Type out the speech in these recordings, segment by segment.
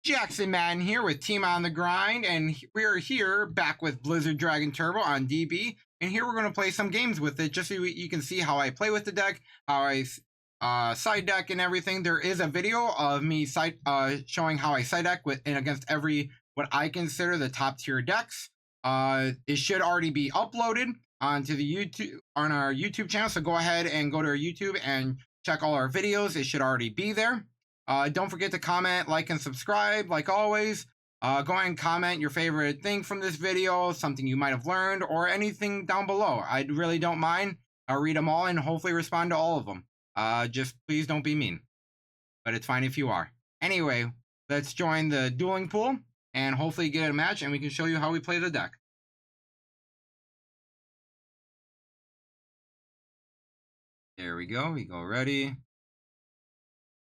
Jackson Madden here with Team on the Grind, and we are here back with Blizzard Dragon Turbo on DB. And here we're going to play some games with it, just so you can see how I play with the deck, how I side deck and everything. There is a video of me showing how I side deck with and against every what I consider the top tier decks. It should already be uploaded onto the YouTube on our YouTube channel. So go ahead and go to our YouTube and check all our videos. It should already be there. Don't forget to comment, like, and subscribe, like always. Go ahead and comment your favorite thing from this video, something you might have learned, or anything down below. I really don't mind. I'll read them all and hopefully respond to all of them. Just please don't be mean. But it's fine if you are. Anyway, let's join the dueling pool and hopefully get a match, and we can show you how we play the deck. There we go. We go ready.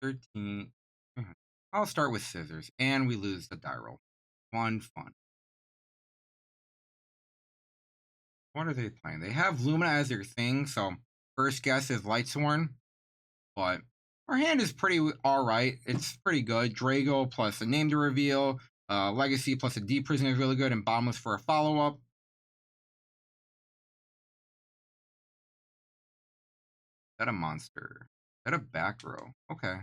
13. I'll start with scissors, and we lose the die roll. Fun. What are they playing? They have Luna as their thing, so first guess is Lightsworn, but our hand is pretty alright. It's pretty good. Drago plus a name to reveal, Legacy plus a Deep Prison is really good, and Bottomless for a follow-up. Is that a monster? Is that a back row? Okay.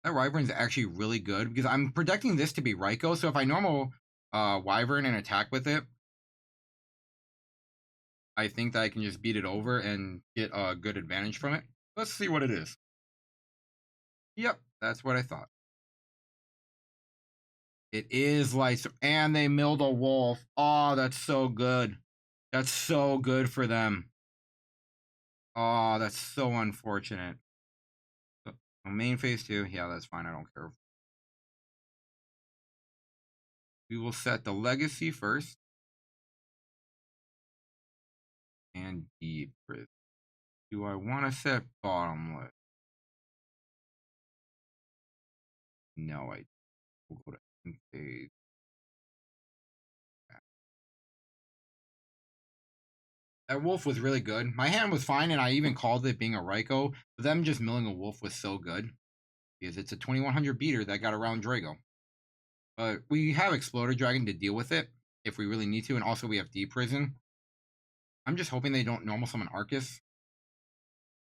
That Wyvern is actually really good because I'm projecting this to be Raikou. So if I normal Wyvern and attack with it, I think that I can just beat it over and get a good advantage from it. Let's see what it is. Yep, that's what I thought. It is Lights, and they milled a wolf. Oh, that's so good. That's so good for them. Oh, that's so unfortunate. Main phase 2, yeah, that's fine. I don't care. We will set the Legacy first. And Deep Prison. Do I want to set Bottomless? No, I will go to phase. That wolf was really good. My hand was fine, and I even called it being a Raikou. But them just milling a wolf was so good. Because it's a 2100 beater that got around Drago. But we have Exploder Dragon to deal with it if we really need to, and also we have Deep Prison. I'm just hoping they don't normal summon Arcus,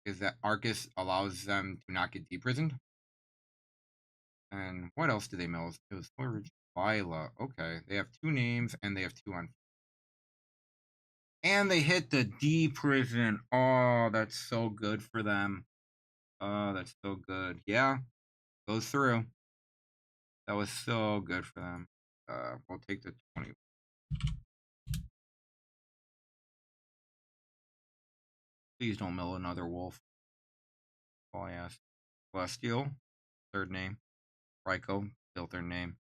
because that Arcus allows them to not get Deep Prisoned. And what else did they mill? It was Lila. Okay, they have 2 names, and they have 2 on. And they hit the Deep Prison. Oh, that's so good for them. Oh, that's so good. Yeah, goes through. That was so good for them. We'll take the 20. Please don't mill another wolf. All I ask. Celestial, 3rd name. Raikou, still 3rd name.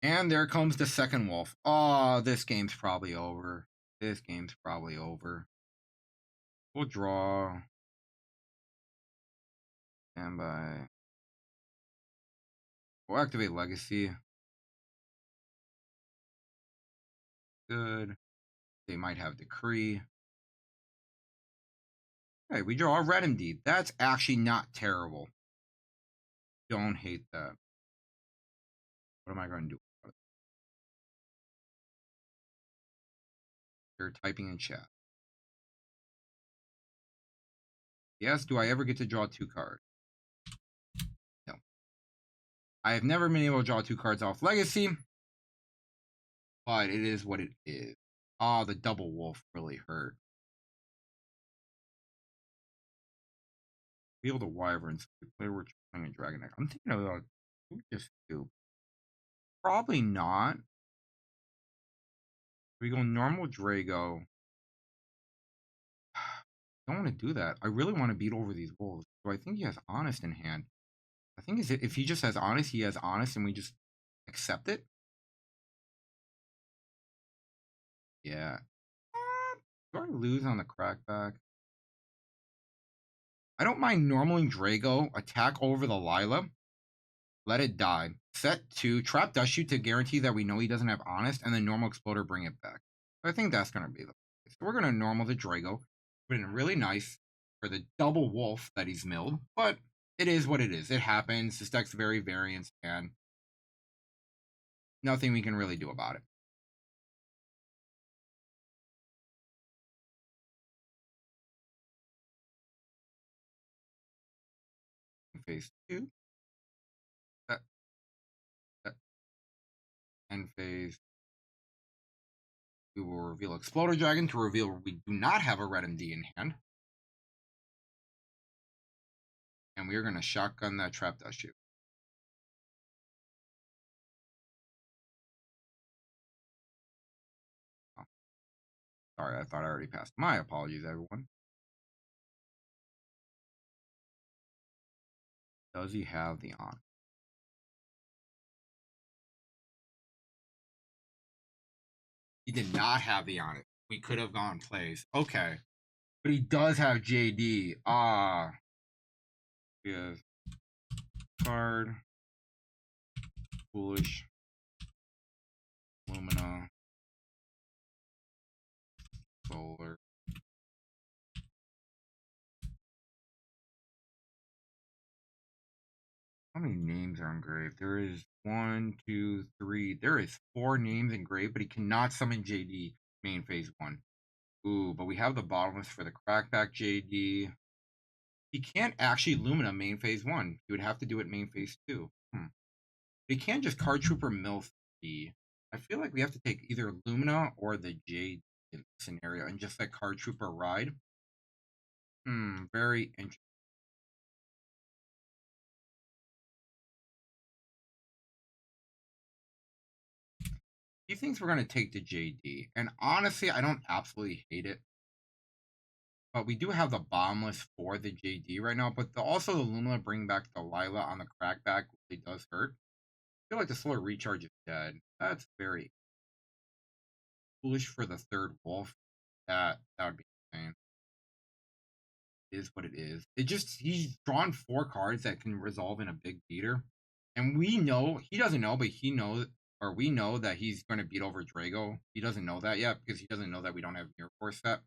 And there comes the 2nd wolf. Oh, this game's probably over. This game's probably over. We'll draw. And by. We'll activate Legacy. Good. They might have Decree. Hey, we draw a Red indeed. That's actually not terrible. Don't hate that. What am I going to do? You're typing in chat. Yes, do I ever get to draw 2 cards? No. I have never been able to draw 2 cards off Legacy. But it is what it is. Oh, the double wolf really hurt. Be able to Wyverns. Play we're playing a Dragon deck. I'm thinking about just 2. Probably not. We go normal Drago. I don't want to do that. I really want to beat over these wolves. So I think he has Honest in hand. I think if he just has Honest, he has Honest, and we just accept it. Yeah. Do I lose on the crackback? I don't mind normaling Drago, attack over the Lila, let it die. Set 2, trap Dust Shoot to guarantee that we know he doesn't have Honest, and then normal Exploder, bring it back. So I think that's going to be the play. So we're going to normal the Drago. Been really nice for the double wolf that he's milled, but it is what it is. It happens. This deck's very variance, and nothing we can really do about it. Phase 2. That, that, end phase. We will reveal Exploder Dragon to reveal we do not have a red MD in hand. And we are going to shotgun that Trap Dust Shoot. Oh, sorry, I thought I already passed. My apologies, everyone. Does he have the on? He did not have the on it. We could have gone plays. Okay. But he does have JD. He has card. Foolish. Lumina. Solar. How many names are engraved? There is 1, 2, 3. There is 4 names engraved, but he cannot summon JD main phase 1. Ooh, but we have the bottomless for the crackback JD. He can't actually Lumina main phase 1. He would have to do it main phase 2. He can't just Card Trooper Mill 3. I feel like we have to take either Lumina or the JD scenario and just let Card Trooper ride. Very interesting. He thinks we're going to take the JD. And honestly, I don't absolutely hate it. But we do have the Bombless for the JD right now. But also the Lumina bring back the Lila on the crackback really does hurt. I feel like the Solar Recharge is dead. That's very foolish for the third Wolf. That would be insane. It is what it is. It just, he's drawn 4 cards that can resolve in a big beater. And we know, he doesn't know, but he knows, or we know that he's going to beat over Drago. He doesn't know that yet because he doesn't know that we don't have Mirror Force set.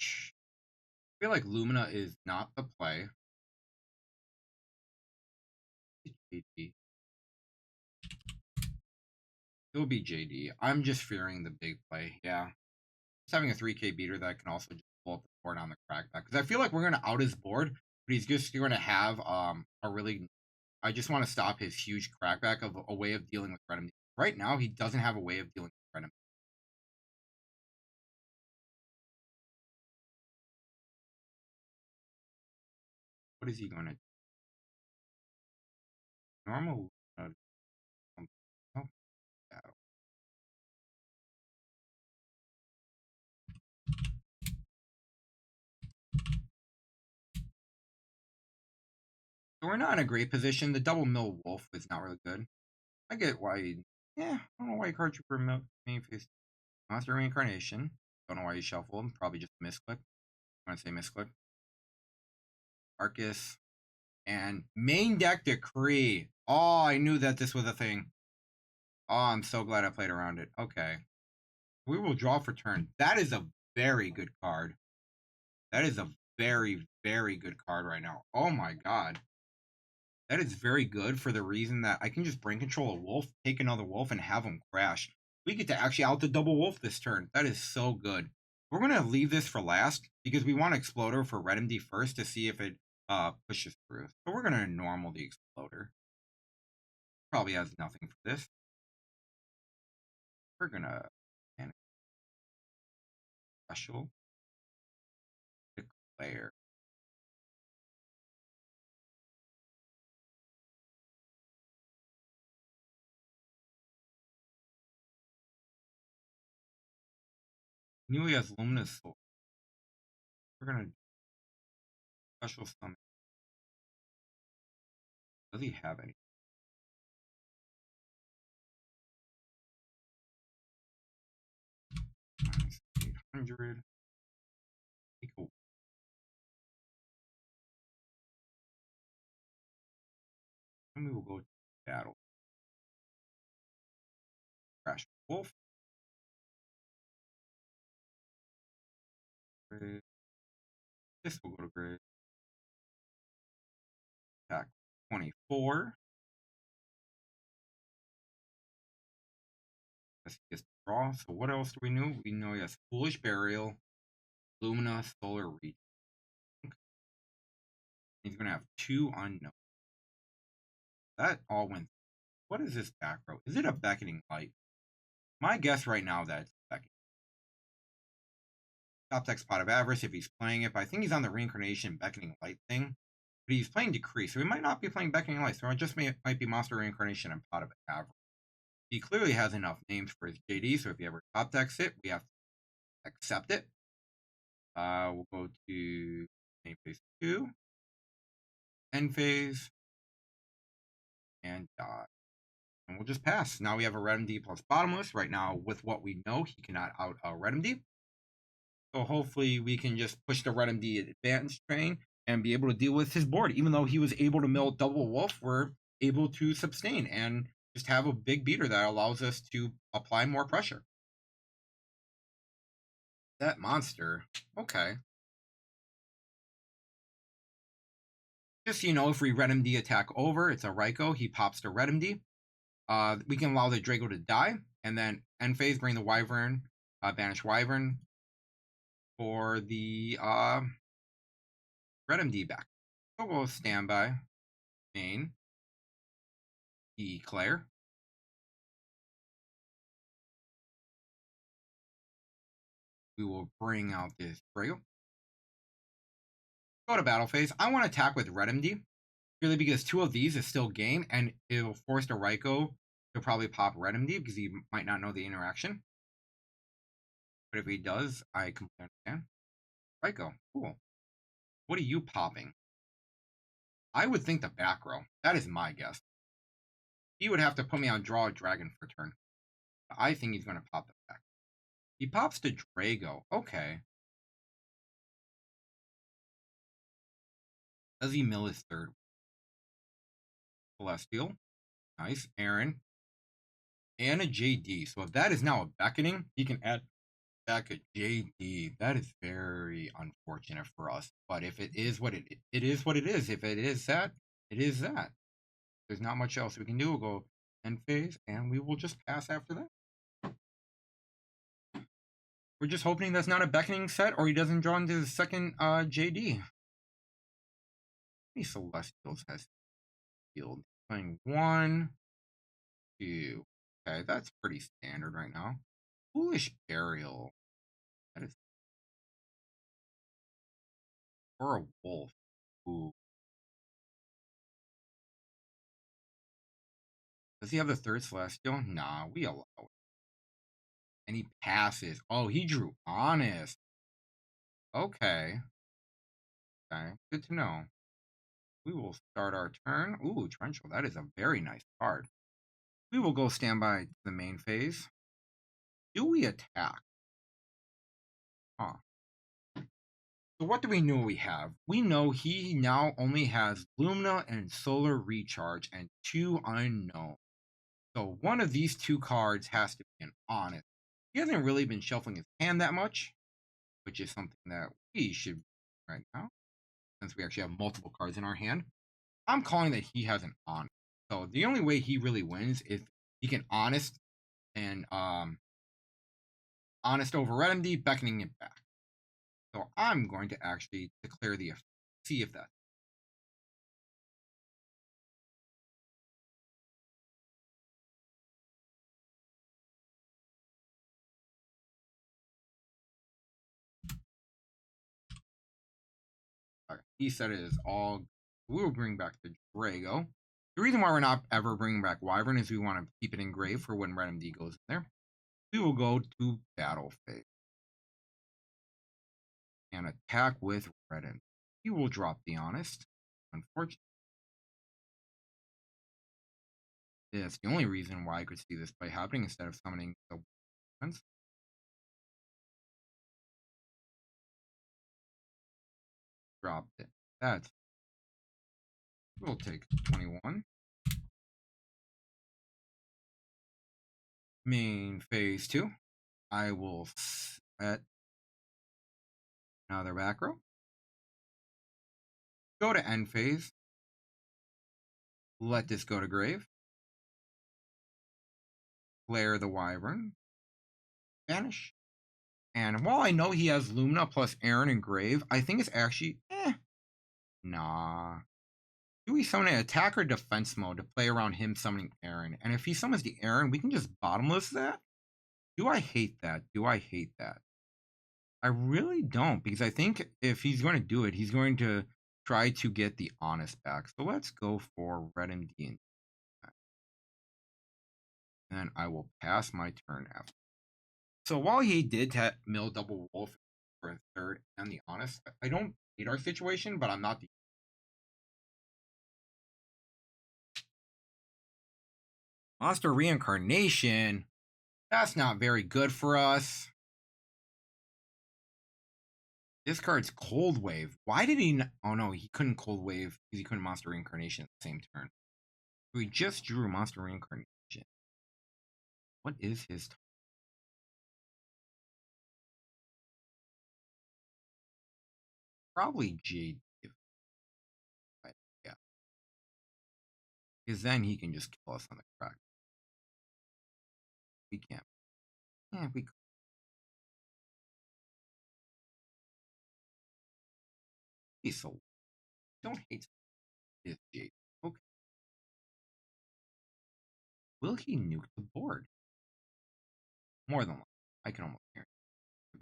I feel like Lumina is not the play. JD. It'll be JD. I'm just fearing the big play. Yeah. Just having a 3K beater that can also just pull up the board on the crackback. Because I feel like we're going to out his board, but he's just going to have a really. I just want to stop his huge crackback of a way of dealing with red MD. Right now, he doesn't have a way of dealing with red MD. What is he going to do? Normal. Oh, battle. So we're not in a great position. The double mill wolf is not really good. I get why. Yeah, I don't know why card trooper main face monster reincarnation. Don't know why you shuffled. Probably just misclick. I'm gonna say misclick. Arcus and main deck decree. Oh, I knew that this was a thing. Oh, I'm so glad I played around it. Okay, we will draw for turn. That is a very good card. That is a very, very good card right now. Oh my god. That is very good for the reason that I can just brain control a wolf, take another wolf, and have them crash. We get to actually out the double wolf this turn. That is so good. We're going to leave this for last because we want Exploder for Red MD first to see if it pushes through. So we're going to normal the Exploder. Probably has nothing for this. We're going to special declare. Knew he has Luminous Soul. We're going to special summon. Does he have any? Minus 800. Equal. And we will go to battle. Crash Wolf. This will go to grid. Attack 24. Let's just draw. So what else do we know? We know he has Foolish Burial, Lumina, Solar Reach. He's gonna have 2 unknown. That all went. What is this back row? Is it a Beckoning Light? My guess right now that it's Beckoning. Top deck Spot of Avarice if he's playing it, but I think he's on the Reincarnation Beckoning Light thing. But he's playing Decree, so he might not be playing Beckoning Light. So it just might be Monster Reincarnation and Pot of Avarice. He clearly has enough names for his JD, so if he ever top decks it, we have to accept it. We'll go to main phase 2, end phase, and dot. And we'll just pass. Now we have a Red MD plus bottomless. Right now, with what we know, he cannot out Red MD. So hopefully we can just push the Red MD advantage train and be able to deal with his board. Even though he was able to mill double wolf, we're able to sustain and just have a big beater that allows us to apply more pressure. That monster. Okay. Just so you know, if we Red MD attack over, it's a Raikou. He pops to Red MD. We can allow the Draco to die, and then end phase, bring the Wyvern, banish Wyvern for the Red MD back. So we'll standby, main, declare. We will bring out this Draco. Go to battle phase. I want to attack with Red MD, purely because 2 of these is still game, and it'll force the Raikou to probably pop Red MD because he might not know the interaction. But if he does, I completely understand. Raikou, cool. What are you popping? I would think the back row. That is my guess. He would have to put me on draw a dragon for turn. I think he's going to pop the back. He pops to Drago. Okay. Does he mill his third? Celestial. Nice. Aaron. And a JD. So if that is now a beckoning, he can add back a JD. That is very unfortunate for us. But if it is what it is what it is. If it is that, it is that. There's not much else we can do. We'll go end phase, and we will just pass after that. We're just hoping that's not a beckoning set, or he doesn't draw into the second JD. How many Celestials has field? Playing 1, 2. Okay, that's pretty standard right now. Foolish Burial. That is. Or a wolf. Ooh. Does he have the third Celestial? Nah, we allow it. And he passes. Oh, he drew Honest. Okay. Okay, good to know. We will start our turn. Ooh, Torrential. That is a very nice card. We will go standby to the main phase. Do we attack? Huh. So what do we know we have? We know he now only has Lumina and Solar Recharge and 2 unknown. So one of these 2 cards has to be an Honest. He hasn't really been shuffling his hand that much, which is something that we should right now, since we actually have multiple cards in our hand. I'm calling that he has an Honest. So the only way he really wins is he can Honest and Honest over Red MD, beckoning it back. So I'm going to actually declare the effect. See if that. Okay. He said it is all. We will bring back the Drago. The reason why we're not ever bringing back Wyvern is we want to keep it engraved for when Red MD goes in there. We will go to battle phase and attack with Red MD. He will drop the Honest. Unfortunately. That's the only reason why I could see this play happening instead of summoning the ones. Dropped it. That's. We'll take 21. Main phase 2. I will set another back row. Go to end phase. Let this go to grave. Flare the Wyvern. Vanish. And while I know he has Lumina plus Aaron and Grave, I think it's actually, nah. Do we summon an attack or defense mode to play around him summoning Aaron? And if he summons the Aaron, we can just bottomless that? Do I hate that? Do I hate that? I really don't, because I think if he's going to do it, he's going to try to get the Honest back. So let's go for Red MD. And then I will pass my turn after. So while he did mill double wolf for a third and the Honest, I don't hate our situation, but I'm not the Monster Reincarnation. That's not very good for us. This card's Cold Wave. Why did he not? Oh no, he couldn't Cold Wave because he couldn't Monster Reincarnation at the same turn. We just drew Monster Reincarnation. What is his? Probably Jade. Yeah. Because then he can just kill us on the crack. We can't. Yeah, we could. He's so. Don't hate this Jade. Okay. Will he nuke the board? More than likely. I can almost guarantee.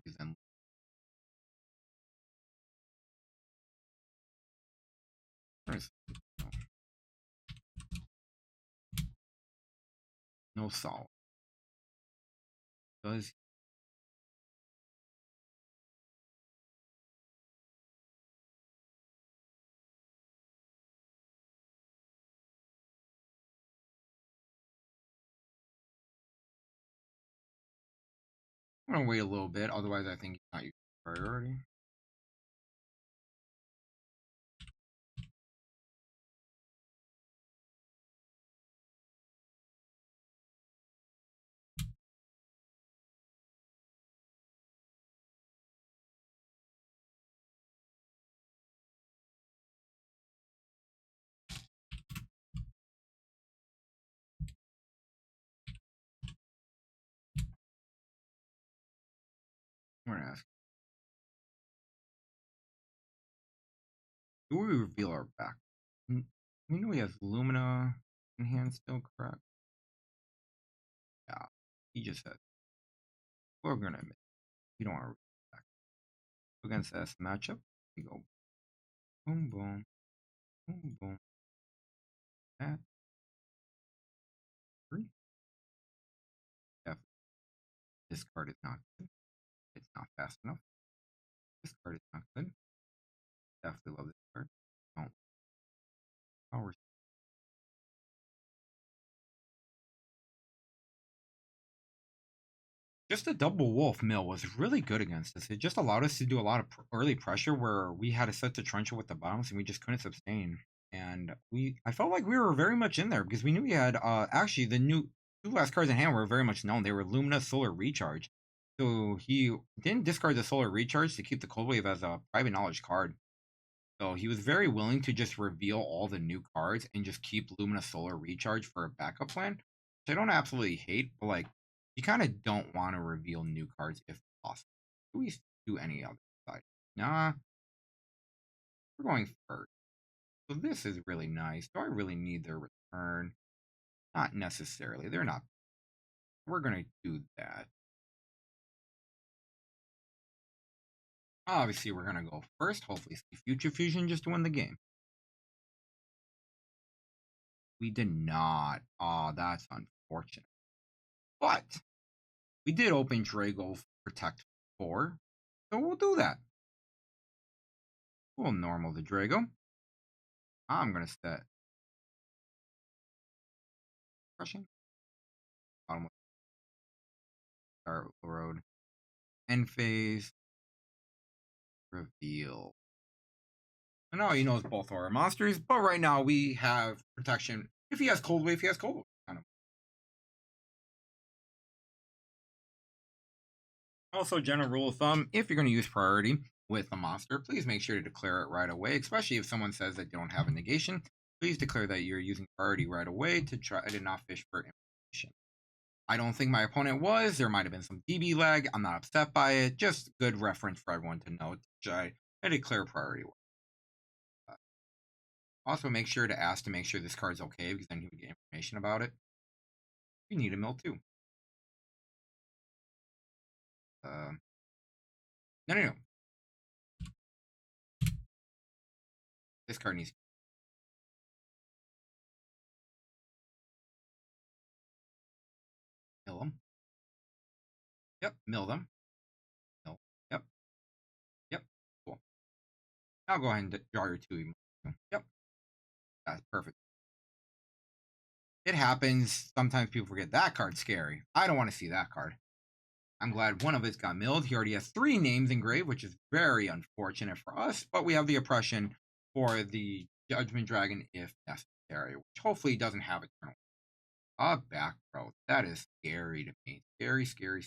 Because then. No solid. Does I'm gonna wait a little bit, otherwise I think he's not your priority. I'm gonna ask. Do we reveal our back? We know he has Lumina in hand still, correct? Yeah. He just said we're gonna admit we don't want to reveal back. Against this matchup, we go boom boom, boom boom. That three. This card is not good. It's not fast enough. This card is not good. Definitely love this card. Don't power. Just a double wolf mill was really good against us. It just allowed us to do a lot of early pressure where we had to set the trencher with the bottoms and we just couldn't sustain. And I felt like we were very much in there because we knew we had actually the two last cards in hand were very much known. They were Lumina Solar Recharge. So he didn't discard the Solar Recharge to keep the Cold Wave as a private knowledge card. So he was very willing to just reveal all the new cards and just keep Lumina Solar Recharge for a backup plan, which I don't absolutely hate, but like you kind of don't want to reveal new cards if possible. Do we do any other side? Nah, we're going first. So this is really nice. Do I really need their return? Not necessarily. They're not. We're gonna do that. Obviously, we're gonna go first. Hopefully, see Future Fusion just to win the game. We did not. Oh, that's unfortunate. But we did open Drago Protect 4, so we'll do that. We'll normal the Drago. I'm gonna set crushing. Bottom start road. End phase. Reveal. I know he knows both our monsters, but right now we have protection. If he has Cold Wave, he has Cold Wave. Kind of. Also, general rule of thumb, if you're going to use priority with a monster, please make sure to declare it right away, especially if someone says that they don't have a negation. Please declare that you're using priority right away to try to not fish for information. I don't think my opponent was. There might have been some DB lag. I'm not upset by it. Just good reference for everyone to know. I declare priority. Also, make sure to ask to make sure this card's okay, because then he would get information about it. You need a mill too. No. This card needs mill them. Yep, mill them. Mill. Yep. Yep. Cool. Now go ahead and draw your two. Yep. That's perfect. It happens. Sometimes people forget that card's scary. I don't want to see that card. I'm glad one of us got milled. He already has 3 names engraved, which is very unfortunate for us, but we have the oppression for the Judgment Dragon if necessary, which hopefully doesn't have a turn. Back row. That is scary to me. Scary.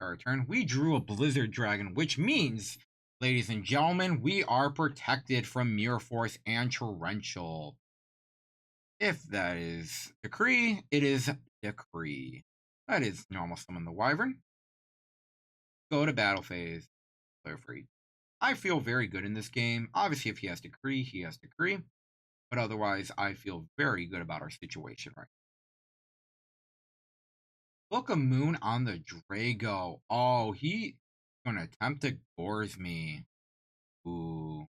Our turn. We drew a Blizzard Dragon, which means, ladies and gentlemen, we are protected from Mirror Force and Torrential. If that is Decree, it is Decree. That is normal summon the Wyvern. Go to battle phase. Clear free. I feel very good in this game. Obviously, if he has Decree, he has Decree. But otherwise, I feel very good about our situation right now. Book of Moon on the Drago. Oh, he's going to attempt to Gores me. Ooh.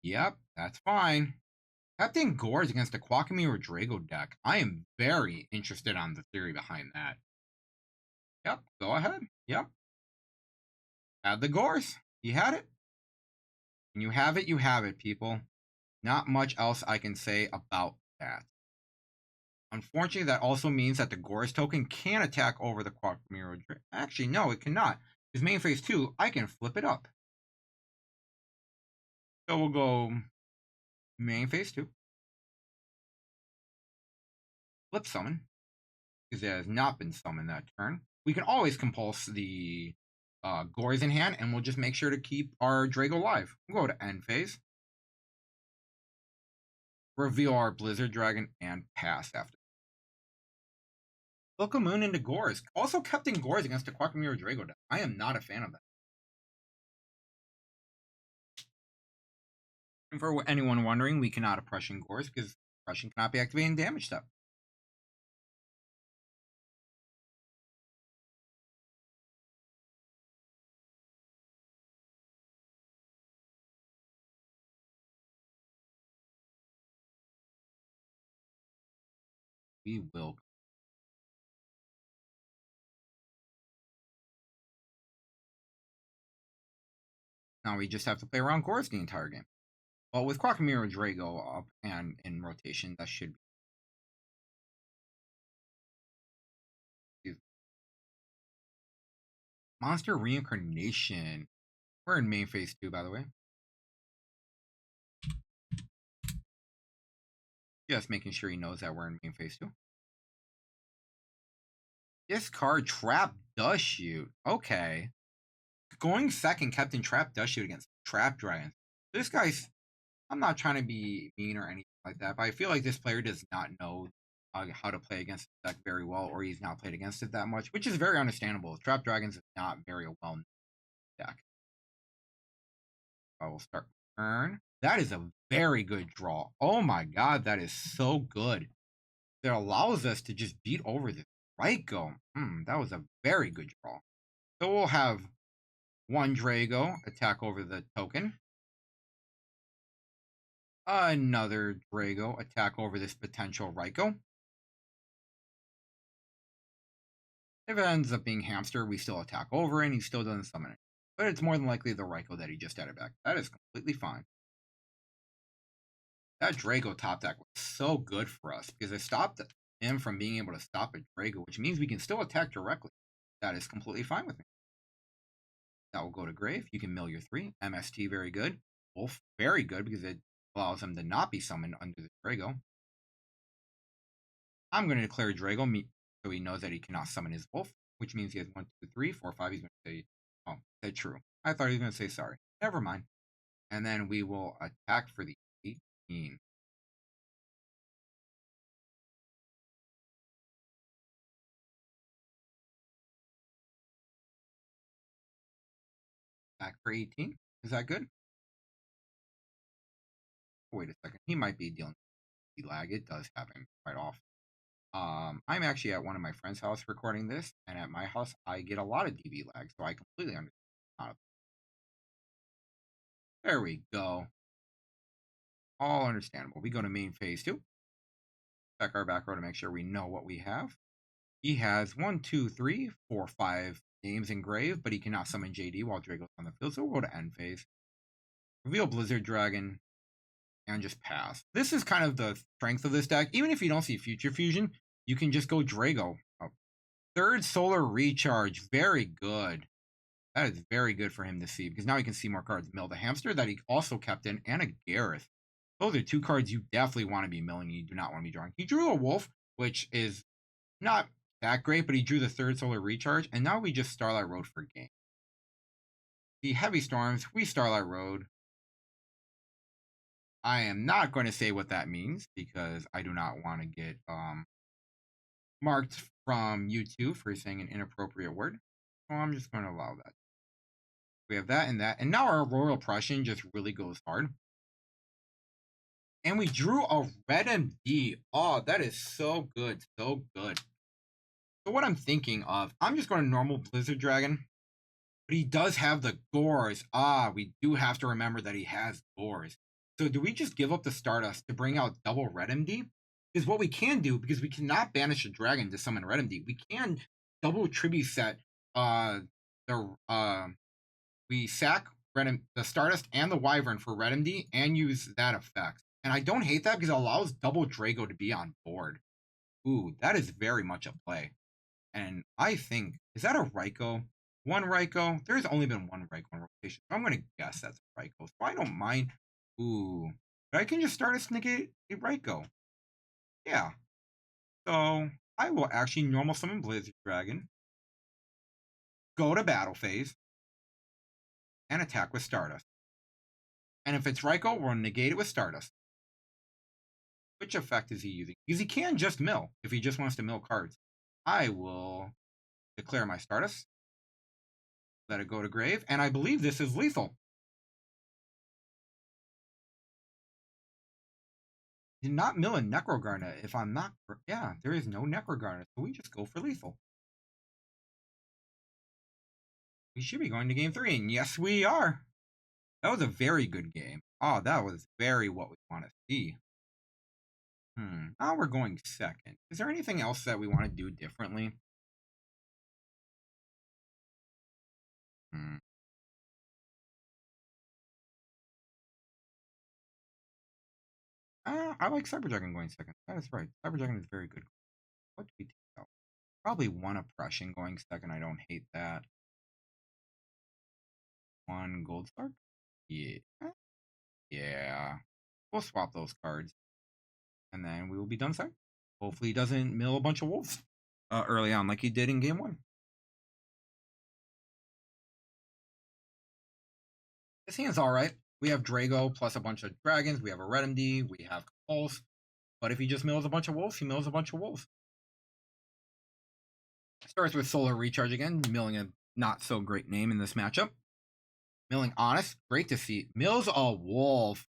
Yep, that's fine. Captain Gores against the Quackamy or Drago deck. I am very interested on the theory behind that. Yep, go ahead. Yep. Add the Gores. You had it. And you have it, people. Not much else I can say about that. Unfortunately, that also means that the Gores token can attack over the Quackamy. Actually, no, it cannot. Because main phase 2, I can flip it up. So we'll go main phase 2. Flip summon. Because it has not been summoned that turn. We can always compulse the Gores in hand, and we'll just make sure to keep our Drago alive. We'll go to end phase. Reveal our Blizzard Dragon and pass after. Book of Moon into Gores. Also kept in Gores against the Quackamy or Drago deck. I am not a fan of that. And for anyone wondering, we cannot oppression Gores because oppression cannot be activated in damage step. We will. Now we just have to play around Gores the entire game. Well, with Quackamy or Drago up and in rotation, that should be. Monster Reincarnation. We're in main phase 2, by the way. Just making sure he knows that we're in main phase 2. Discard Trap Dust Shoot. Okay. Going second, Captain Trap Dust Shoot against Trap Dragon. This guy's. I'm not trying to be mean or anything like that, but I feel like this player does not know how to play against the deck very well, or he's not played against it that much, which is very understandable. Trap Dragons is not very well known deck. I will start turn. That is a very good draw. Oh my god, that is so good. That allows us to just beat over the Drago. That was a very good draw. So we'll have one Drago attack over the token. Another Drago attack over this potential Raikou. If it ends up being Hamster, we still attack over and he still doesn't summon it. But it's more than likely the Raikou that he just added back. That is completely fine. That Drago top deck was so good for us because it stopped him from being able to stop a Drago, which means we can still attack directly. That is completely fine with me. That will go to grave. You can mill your 3. MST, very good. Wolf, very good because it allows him to not be summoned under the Drago. I'm going to declare Drago so he knows that he cannot summon his Wolf, which means he has 1, 2, 3, 4, 5. He's going to say, oh, said true. I thought he was going to say sorry. Never mind. And then we will attack for the 18. Back for 18. Is that good? Wait a second. He might be dealing with lag. It does happen quite often. I'm actually at one of my friend's house recording this, and at my house, I get a lot of DB lag, so I completely understand. There we go. All understandable. We go to main phase 2. Check our back row to make sure we know what we have. He has 1, 2, 3, 4, 5 names engraved, but he cannot summon JD while Drago's on the field, so we'll go to end phase. Reveal Blizzard Dragon, and just pass. This is kind of the strength of this deck. Even if you don't see Future Fusion, you can just go Drago. Oh. Third Solar Recharge, very good. That is very good for him to see, because now he can see more cards. Mill the Hamster that he also kept in, and a Gareth. Those are 2 cards you definitely want to be milling. You do not want to be drawing. He drew a Wolf, which is not that great, but he drew the third Solar Recharge, and now we just Starlight Road for game. The Heavy Storms, we Starlight Road. I am not going to say what that means, because I do not want to get marked from YouTube for saying an inappropriate word. So I'm just going to allow that. We have that and that. And now our Royal Prussian just really goes hard. And we drew a red MD. Oh, that is so good. So good. So what I'm thinking of, I'm just going to normal Blizzard Dragon. But he does have the Gores. We do have to remember that he has Gores. So do we just give up the Stardust to bring out double red MD? Because what we can do, because we cannot banish a dragon to summon red MD, we can double tribute set we sack the Stardust and the Wyvern for red MD and use that effect. And I don't hate that because it allows double Drago to be on board. Ooh, that is very much a play. And I think, is that a Raikou? One Raikou? There's only been one Raikou in rotation. So I'm going to guess that's a Raikou. So I don't mind. Ooh. But I can just Stardust negate a Raikou. Yeah. So I will actually normal summon Blizzard Dragon. Go to battle phase. And attack with Stardust. And if it's Raikou, we'll negate it with Stardust. Which effect is he using? Because he can just mill if he just wants to mill cards. I will declare my Stardust. Let it go to grave. And I believe this is lethal. Did not mill a Necrogarnet. If I'm not... Yeah, there is no Necrogarnet. So we just go for lethal. We should be going to game 3. And yes, we are. That was a very good game. Oh, that was very what we want to see. Now we're going second. Is there anything else that we want to do differently? I like Cyber Dragon going second. That is right. Cyber Dragon is very good. What do we take out? Probably one Oppression going second. I don't hate that. One Gold Star? Yeah. Yeah. We'll swap those cards. And then we will be done second. Hopefully he doesn't mill a bunch of wolves early on like he did in game 1. This hand's alright. We have Drago plus a bunch of dragons. We have a red MD. We have Pulse. But if he just mills a bunch of wolves, he mills a bunch of wolves. Starts with Solar Recharge again, milling a not so great name in this matchup. Milling Honest, great to see. Mills a wolf.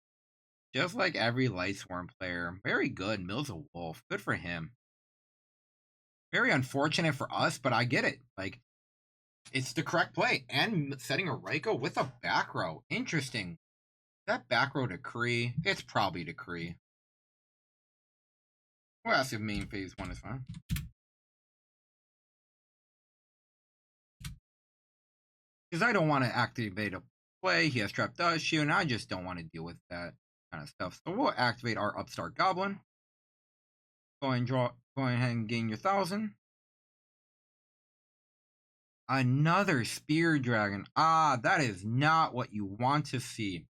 Just like every Light Swarm player. Very good. Mills a wolf. Good for him. Very unfortunate for us, but I get it. Like, it's the correct play. And setting a Raikou with a back row. Interesting. That back row Decree? It's probably Decree. We'll ask if main phase 1 is fine. Because I don't want to activate a play. He has Trap Dust Shield, and I just don't want to deal with that kind of stuff. So we'll activate our Upstart Goblin. Go ahead and gain your 1,000. Another Spear Dragon. That is not what you want to see.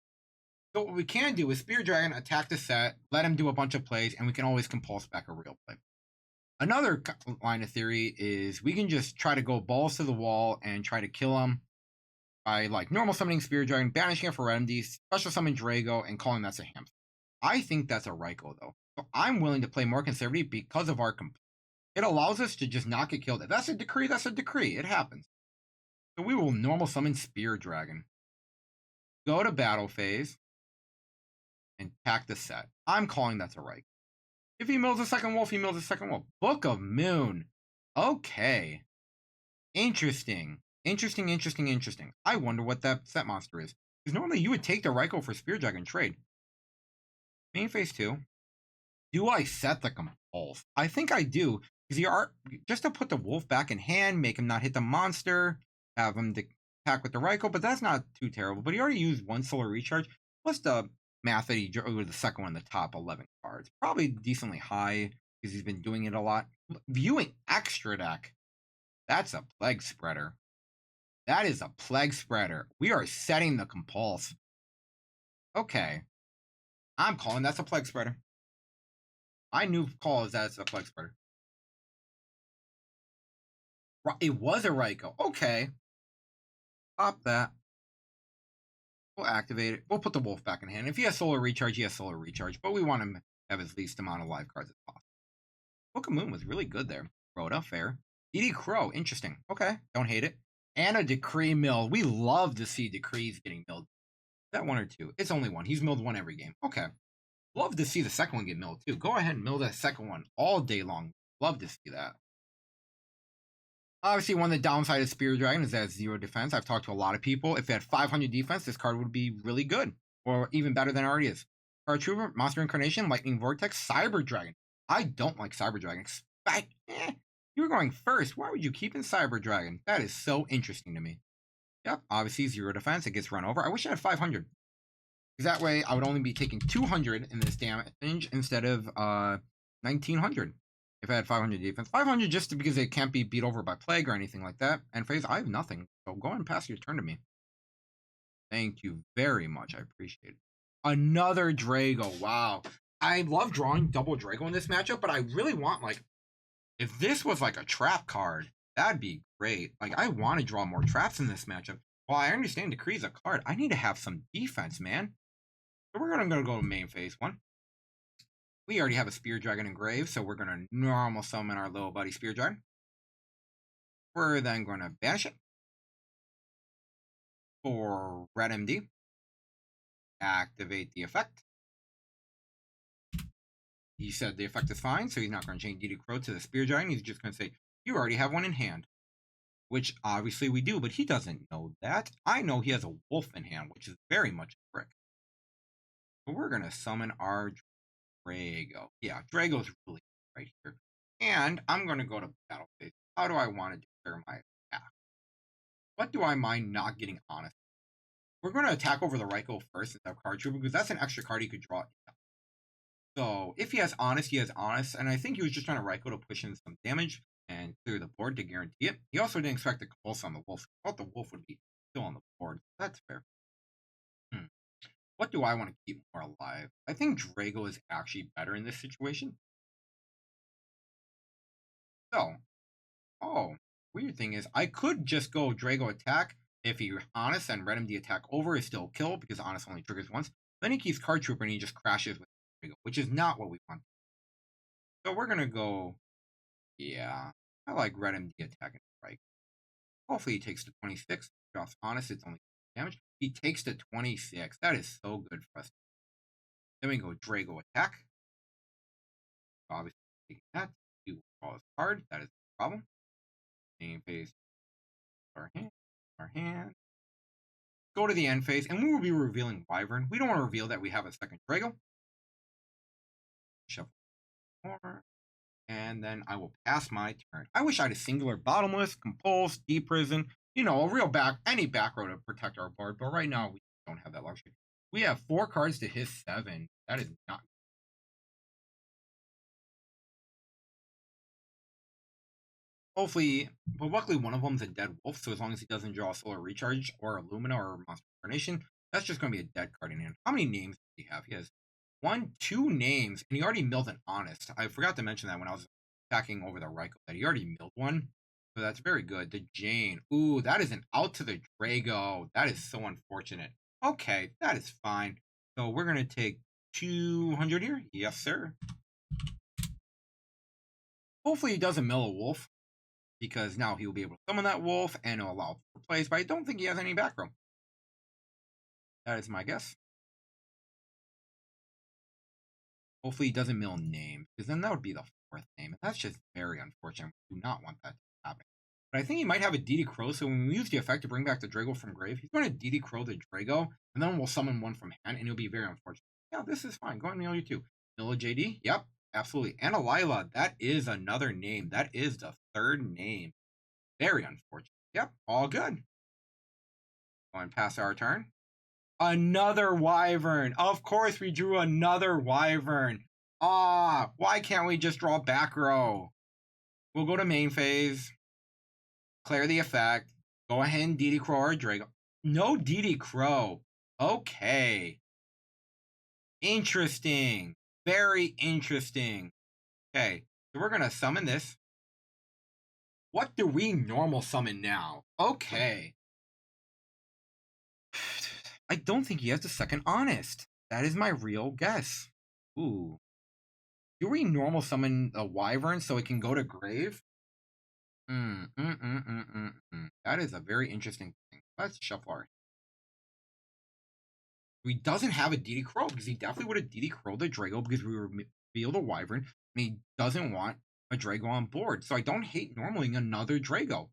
So what we can do is Spear Dragon, attack the set, let him do a bunch of plays, and we can always compulse back a real play. Another line of theory is we can just try to go balls to the wall and try to kill him by like normal summoning Spear Dragon, banishing it for remedy, special summon Drago, and calling that's a hamster. I think that's a Raikou though. So I'm willing to play more conservative because of our it allows us to just not get killed. If that's a decree, that's a decree. It happens. So we will normal summon Spear Dragon. go to battle phase, and attack the set. I'm calling that's a right. If he mills a second wolf, he mills a second wolf. Book of Moon. Okay. Interesting. Interesting. I wonder what that set monster is. Because normally you would take the Raikou for Spear Dragon trade. Main phase 2. Do I set the Compulse? I think I do. Because you are just to put the wolf back in hand, make him not hit the monster, have him attack with the Raikou, but that's not too terrible. But he already used one Solar Recharge. What's the math that he drew the second one in the top 11 cards? Probably decently high because he's been doing it a lot. Viewing extra deck. That's a Plague Spreader. That is a Plague Spreader. We are setting the Compulse. Okay. I'm calling that's a Plague Spreader. My new call is that it's a Plague Spreader. It was a Raikou. Okay. Pop that. We'll activate it. We'll put the wolf back in hand. If he has Solar Recharge, he has Solar Recharge. But we want him to have his least amount of live cards as possible. Book of Moon was really good there. Rhoda, fair. D.D. Crow, interesting. Okay, don't hate it. And a Decree mill. We love to see Decrees getting milled. Is that one or two? It's only one. He's milled one every game. Okay. Love to see the second one get milled too. Go ahead and mill that second one all day long. Love to see that. Obviously, one of the downside of Spear Dragon is that it's 0 defense. I've talked to a lot of people. If it had 500 defense, this card would be really good. Or even better than it already is. Card Trooper, Monster Incarnation, Lightning Vortex, Cyber Dragon. I don't like Cyber Dragon. You were going first. Why would you keep in Cyber Dragon? That is so interesting to me. Yep, obviously 0 defense. It gets run over. I wish I had 500. Because that way, I would only be taking 200 in this damage instead of 1900 if I had 500 defense. 500 just because it can't be beat over by Plague or anything like that. And phase, I have nothing. So go ahead and pass your turn to me. Thank you very much. I appreciate it. Another Drago. Wow. I love drawing double Drago in this matchup, but I really want, like, if this was like a trap card, that'd be great. Like, I want to draw more traps in this matchup. While I understand Decree's a card, I need to have some defense, man. So we're going to go to main phase 1. We already have a Spear Dragon engraved, so we're going to normal summon our little buddy Spear Dragon. We're then going to banish it for Red MD. Activate the effect. He said the effect is fine, so he's not going to change D.D. Crow to the Spear Dragon. He's just going to say, you already have one in hand. Which obviously we do, but he doesn't know that. I know he has a wolf in hand, which is very much a trick. So we're going to summon our Drago. Yeah, Drago's really right here. And I'm going to go to battle phase. How do I want to declare my attack? What do I mind not getting honest? We're going to attack over the Raikou first instead of Card Trooper because that's an extra card he could draw. So if he has honest, he has honest. And I think he was just trying to Raikou to push in some damage and clear the board to guarantee it. He also didn't expect the Compulse on the wolf. I thought the wolf would be still on the board. That's fair. What do I want to keep more alive? I think Drago is actually better in this situation. So, weird thing is, I could just go Drago attack. If he honest and Red MD attack over is still kill because honest only triggers once. Then he keeps Card Trooper and he just crashes with Drago, which is not what we want. So we're gonna go. Yeah, I like Red MD attacking right. Hopefully he takes the 26. Drops honest, it's only damage. He takes the 26. That is so good for us. Then we go Drago attack. Obviously taking that. Do draw his card. That is the problem. Main phase. Our hand. Go to the end phase, and we will be revealing Wyvern. We don't want to reveal that we have a second Drago. Shuffle more. And then I will pass my turn. I wish I had a singular Bottomless, Compulse, Deep Prison, you know, a real any back row to protect our board, but right now we don't have that luxury. We have 4 cards to his 7. That is not. Hopefully, but luckily one of them is a dead wolf, so as long as he doesn't draw Solar Recharge or Illumina or Monster Incarnation, that's just going to be a dead card in hand. How many names does he have? He has 2 names, and he already milled an Honest. I forgot to mention that when I was attacking over the Raikou, that he already milled one. So that's very good. The Jane. Ooh, that is an out to the Drago. That is so unfortunate. Okay, that is fine. So we're going to take 200 here. Yes, sir. Hopefully he doesn't mill a wolf, because now he will be able to summon that wolf and it'll allow for plays, but I don't think he has any back row. That is my guess. Hopefully he doesn't mill names, because then that would be the fourth name. And that's just very unfortunate. We do not want that to happen. But I think he might have a DD Crow, so when we use the effect to bring back the Drago from grave, he's going to DD Crow the Drago, and then we'll summon one from hand, and it'll be very unfortunate. Yeah, this is fine. Go ahead and mill you two. Mill a JD? Yep, absolutely. And a Lila, that is another name. That is the third name. Very unfortunate. Yep, all good. Go and pass our turn. Another Wyvern. Of course we drew another Wyvern. Ah, why can't we just draw back row? We'll go to main phase. Clear the effect. Go ahead and DD Crow or Drago. No DD Crow. Okay. Interesting. Very interesting. Okay, so we're going to summon this. What do we normal summon now? Okay. I don't think he has the second Honest. That is my real guess. Ooh. Do we normal summon a Wyvern so it can go to grave? That is a very interesting thing. Let's shuffle our. He doesn't have a DD Crow because he definitely would have DD Crowed the Drago because we revealed a Wyvern and he doesn't want a Drago on board. So I don't hate normaling another Drago.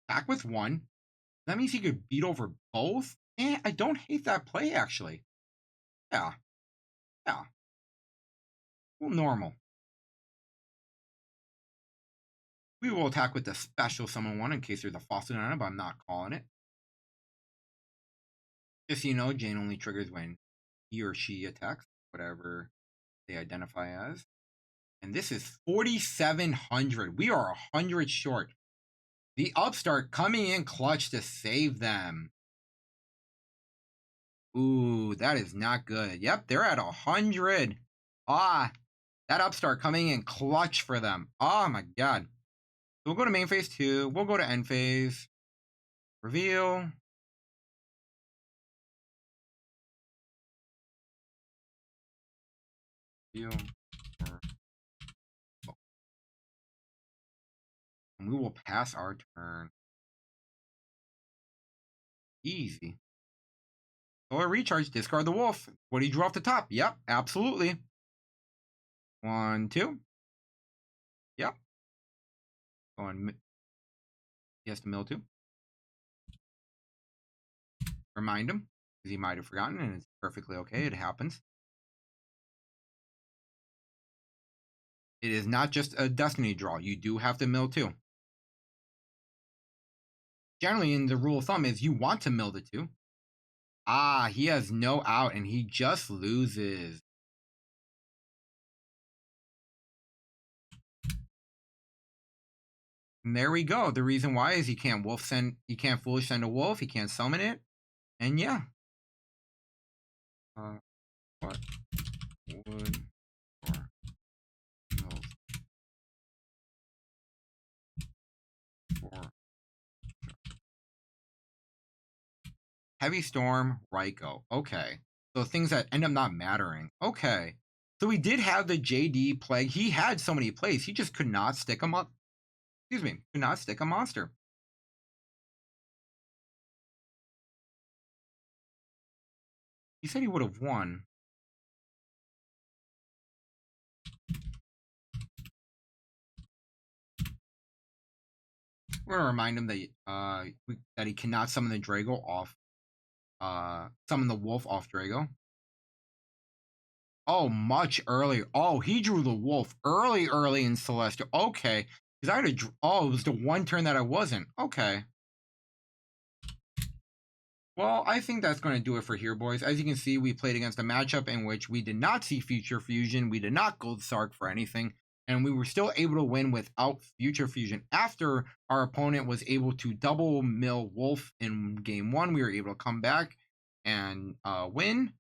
Back with one. That means he could beat over both. I don't hate that play actually. Yeah. Yeah. Well, normal. We will attack with the special summon one in case there's a faucet on it, but I'm not calling it. Just so you know, Jane only triggers when he or she attacks, whatever they identify as. And this is 4,700. We are 100 short. The upstart coming in clutch to save them. Ooh, that is not good. Yep, they're at 100. Ah, that upstart coming in clutch for them. Oh my god. We'll go to main phase 2. We'll go to end phase. Reveal. Reveal. And we will pass our turn. Easy. Solar recharge, discard the wolf. What do you draw off the top? Yep, absolutely. 1, 2. Yep. Going. He has to mill 2. Remind him, because he might have forgotten, and it's perfectly okay. It happens. It is not just a destiny draw. You do have to mill 2. Generally, in the rule of thumb is you want to mill the 2. Ah, he has no out, and he just loses. And there we go. The reason why is he can't foolish send a wolf. He can't summon it. And yeah. What would or mills for Heavy Storm, Raikou. Okay. So things that end up not mattering. Okay. So we did have the JD Plague. He had so many plays. He just could not stick him up. Excuse me. Could not stick a monster. He said he would have won. We're gonna remind him that that he cannot summon the Drago off. Summon the wolf off Drago. Oh, much earlier. Oh, he drew the wolf early in Celestial. Okay. Because I had it was the one turn that I wasn't. Okay. Well, I think that's going to do it for here, boys. As you can see, we played against a matchup in which we did not see Future Fusion. We did not Gold Sark for anything. And we were still able to win without Future Fusion. After our opponent was able to double mill Wolf in game 1, we were able to come back and win.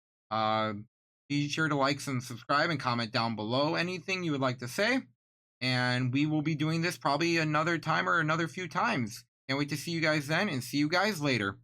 Be sure to like and subscribe and comment down below anything you would like to say. And we will be doing this probably another time or another few times. Can't wait to see you guys then and see you guys later.